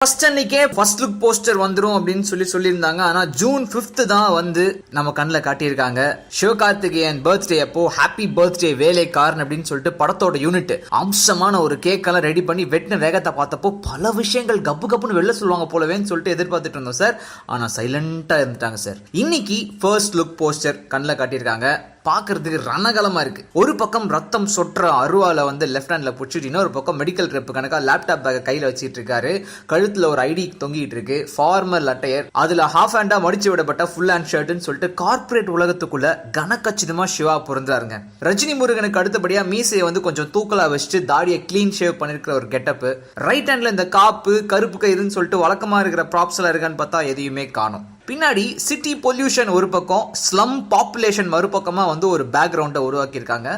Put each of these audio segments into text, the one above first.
First அன்னைக்கே first look poster வந்துரும் அப்படின்னு சொல்லியிருந்தாங்க. ஆனா ஜூன் 5th தான் வந்து நம்ம கண்ணில் காட்டியிருக்காங்க. சிவகார்த்திகேயன் பர்த்டே அப்போ ஹாப்பி பர்த்டே வேலைக்காரன் அப்படின்னு சொல்லிட்டு படத்தோட யூனிட் அம்சமான ஒரு கேக்கெல்லாம் ரெடி பண்ணி வெட்டின வேகத்தை பார்த்தப்போ பல விஷயங்கள் கப்பு கப்புன்னு வெளில சொல்லுவாங்க போலவேன்னு சொல்லிட்டு எதிர்பார்த்துட்டு இருந்தோம் சார். ஆனா சைலண்டா இருந்துட்டாங்க சார். இன்னைக்கு ஃபர்ஸ்ட் லுக் போஸ்டர் கண்ணில் காட்டியிருக்காங்க. பாக்குறதுக்கு ரணகலமா இருக்கு. ஒரு பக்கம் ரத்தம் சொற்ற அருவால வந்து லெஃப்ட் ஹேண்ட்ல புடிச்சிட்டு இன்னொரு பக்கம் மெடிக்கல் ரெப் கணக்கா லேப்டாப் பேக் கையில வச்சிட்டு இருக்காரு. கழுத்துல ஒரு ஐடி தொங்கிட்டு இருக்கு. ஃபார்மல் அட்டையர், அதுல ஹாஃப் ஹேண்டா மடிச்சு விடப்பட்ட ஃபுல் ஹேண்ட் ஷர்ட்னு சொல்லிட்டு கார்பரேட் உலகத்துக்குள்ள கனக்கச்சிதமா சிவா பொருந்தாருங்க. ரஜினி முருகனுக்கு அடுத்தபடியா மீசையை வந்து கொஞ்சம் தூக்கலா வச்சுட்டு தாடியை கிளீன் ஷேவ் பண்ணிருக்கிற ஒரு கெட்டப். ரைட் ஹேண்ட்ல இந்த காப்பு கருப்பு கயிறுன்னு சொல்லிட்டு வழக்கமா இருக்கிற ப்ராப்ஸ் எல்லாம் இருக்கான்னு பார்த்தா எதையுமே காணும். பின்னாடி சிட்டி பொல்யூஷன் ஒரு பக்கம், ஸ்லம் பாப்புலேஷன் மறுபக்கமா வந்து ஒரு பேக்ரவுண்டை உருவாக்கியிருக்காங்க.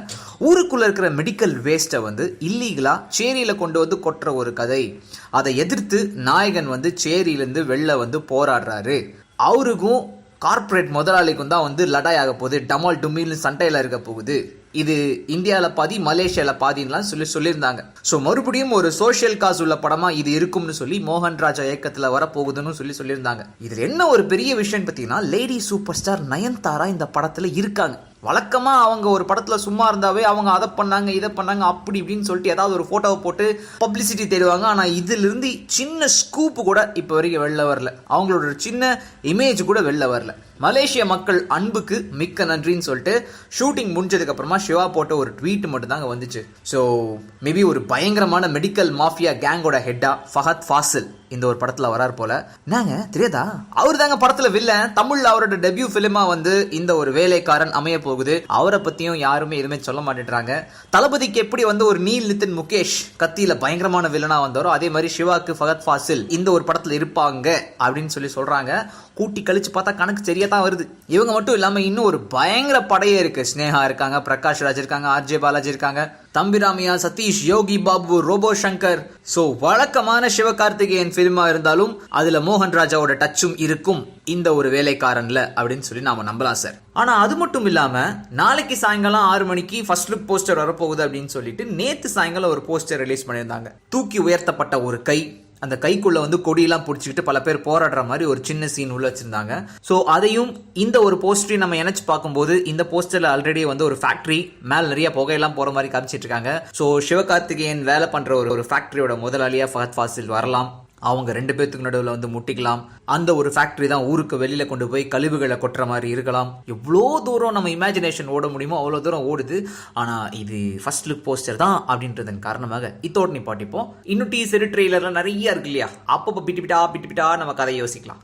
ஊருக்குள்ள இருக்கிற மெடிக்கல் வேஸ்ட்டை வந்து இல்லீகலா சேரியில கொண்டு வந்து கொட்டுற ஒரு கதை. அதை எதிர்த்து நாயகன் வந்து சேரியிலேருந்து வெளில வந்து போராடுறாரு. அவருக்கும் கார்பரேட் முதலாளிக்கும் தான் வந்து லடாய் ஆக போகுது. டமால் டுமில்னு சண்டையில இருக்க போகுது. இது இந்தியாவில் பாதி மலேசியாவில் பாதின்லாம் சொல்லியிருந்தாங்க. ஸோ மறுபடியும் ஒரு சோஷியல் காஸ் உள்ள படமா இது இருக்கும்னு சொல்லி மோகன் ராஜா இயக்கத்தில் வரப்போகுதுன்னு சொல்லியிருந்தாங்க. இதில் என்ன ஒரு பெரிய விஷயம் பார்த்தீங்கன்னா, லேடி சூப்பர் ஸ்டார் நயன்தாரா இந்த படத்தில் இருக்காங்க. வழக்கமா அவங்க ஒரு படத்துல சும்மா இருந்தாவே அவங்க அதை பண்ணாங்க இதை பண்ணாங்க அப்படி இப்படின்னு சொல்லிட்டு ஏதாவது ஒரு போட்டோவை போட்டு பப்ளிசிட்டி தேடுவாங்க. ஆனா இதுல இருந்து சின்ன ஸ்கூப் கூட இப்ப வரைக்கும் வெளில வரல. அவங்களோட சின்ன இமேஜ் கூட வெளில வரல. மலேசிய மக்கள் அன்புக்கு மிக்க நன்றின்னு சொல்லிட்டு ஷூட்டிங் முடிஞ்சதுக்கு அப்புறமா சிவா போட்ட ஒரு ட்வீட் மட்டும் தாங்க வந்துச்சு. ஸோ மேபி ஒரு பயங்கரமான மெடிக்கல் மாஃபியா கேங்கோட ஹெட்டா ஃபஹத் ஃபாசில் இந்த ஒரு படத்துல வரார் போல. நாங்க தெரியாதா, அவர் தாங்க படத்துல வில்லன். தமிழ்ல அவரோட டெபியூ பிலிமா வந்து இந்த ஒரு வேலைக்காரன் அமைய போகுது. அவரை பத்தியும் யாருமே எதுவுமே சொல்ல மாட்டேன்றாங்க. தளபதிக்கு எப்படி வந்து ஒரு நீல் நிதின் முகேஷ் கத்தியில பயங்கரமான வில்லனா வந்தாரோ, அதே மாதிரி சிவாக்கு ஃபஹத் ஃபாசில் இந்த ஒரு படத்துல இருப்பாங்க அப்படின்னு சொல்றாங்க. கூட்டி கழிச்சு பார்த்தா கணக்கு சரியா தான் வருது. இவங்க மட்டும் இல்லாம இன்னும் ஒரு பயங்கர படையே இருக்கு. ஸ்னேகா இருக்காங்க, பிரகாஷ் ராஜ் இருக்காங்க, ஆர்ஜே பாலாஜி இருக்காங்க, தம்பிராமியா, சதீஷ், யோகி பாபு, ரோபோ சங்கர். சோ வழக்கமான சிவகார்த்திகேயன் பிலிமா இருந்தாலும் அதுல மோகன் ராஜாவோட டச்சும் இருக்கும் இந்த ஒரு வேலைக்காரன்ல அப்படின்னு சொல்லி நாம நம்பலாம் சார். ஆனா அது மட்டும் இல்லாம நாளைக்கு சாயங்காலம் 6 மணிக்கு ஃபர்ஸ்ட் லுக் போஸ்டர் வரப்போகுது அப்படின்னு சொல்லிட்டு நேத்து சாயங்காலம் ஒரு போஸ்டர் ரிலீஸ் பண்ணியிருந்தாங்க. தூக்கி உயர்த்தப்பட்ட ஒரு கை, அந்த கைக்குள்ள வந்து கொடியெல்லாம் பிடிச்சிக்கிட்டு பல பேர் போராடுற மாதிரி ஒரு சின்ன சீன் உள்ள வச்சிருந்தாங்க. ஸோ அதையும் இந்த ஒரு போஸ்டரையும் நம்ம இணைச்சு பார்க்கும்போது இந்த போஸ்டர்ல ஆல்ரெடி வந்து ஒரு ஃபேக்டரி மேல நிறைய புகையெல்லாம் போற மாதிரி காமிச்சிட்டு இருக்காங்க. ஸோ சிவகார்த்திகேயன் வேலை பண்ற ஒரு ஃபேக்டரியோட முதலாளியா ஃபஹத் ஃபாசில் வரலாம். அவங்க 2 பேத்துக்கு நடுவில் வந்து முட்டிக்கலாம். அந்த ஒரு ஃபேக்டரி தான் ஊருக்கு வெளியில கொண்டு போய் கழிவுகளை கொட்டுற மாதிரி இருக்கலாம். எவ்வளோ தூரம் நம்ம இமேஜினேஷன் ஓட முடியுமோ அவ்வளோ தூரம் ஓடுது. ஆனா இது ஃபர்ஸ்ட் லுக் போஸ்டர் தான் அப்படின்றதன் காரணமாக இதோட நிப்பாட்டிப்போம். இன்னும் டீசர் ட்ரெய்லர்லாம் நிறைய இருக்கு இல்லையா, அப்பப்போ பிட்டு பிட்டா நம்ம கதையை யோசிக்கலாம்.